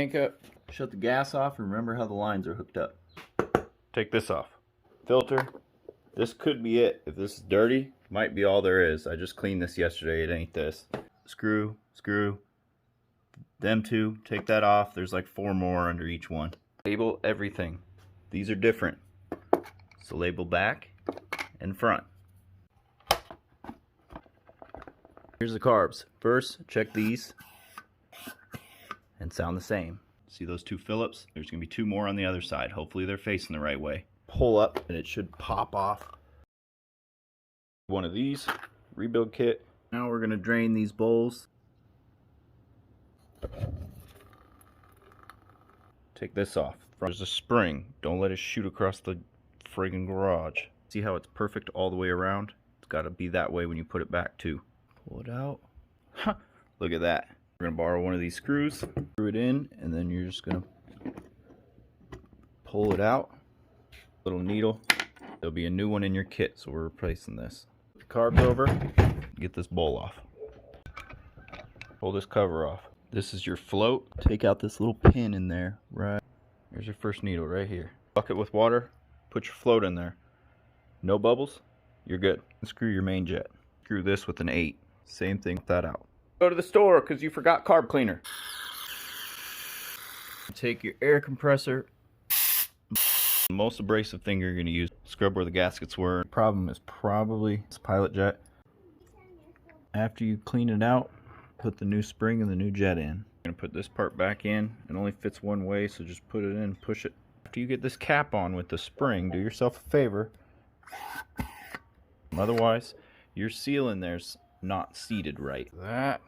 tank up, shut the gas off, and remember how the lines are hooked up. Take this off. Filter. This could be it. If this is dirty, might be all there is. I just cleaned this yesterday. It ain't this. Screw, screw. Them two, take that off. There's like 4 more under each one. Label everything. These are different. So label back and front. Here's the carbs. First, check these and sound the same. See those 2 Phillips? There's going to be 2 more on the other side. Hopefully they're facing the right way. Pull up and it should pop off. One of these, rebuild kit. Now we're going to drain these bowls. Take this off. There's a spring. Don't let it shoot across the friggin' garage. See how it's perfect all the way around? It's got to be that way when you put it back too. Pull it out. Huh. Look at that. We're going to borrow one of these screws, screw it in, and then you're just going to pull it out. Little needle. There'll be a new one in your kit, so we're replacing this. Put the carbs over. Get this bowl off. Pull this cover off. This is your float. Take out this little pin in there. Right. Here's your first needle right here. Bucket with water. Put your float in there. No bubbles. You're good. Screw your main jet. Screw this with an 8. Same thing with that out. Go to the store because you forgot carb cleaner. Take your air compressor. The most abrasive thing you're going to use. Scrub where the gaskets were. The problem is probably this pilot jet. After you clean it out, put the new spring and the new jet in. I'm going to put this part back in. It only fits one way, so just put it in and push it. After you get this cap on with the spring, do yourself a favor. Otherwise, your seal in there's not seated right. That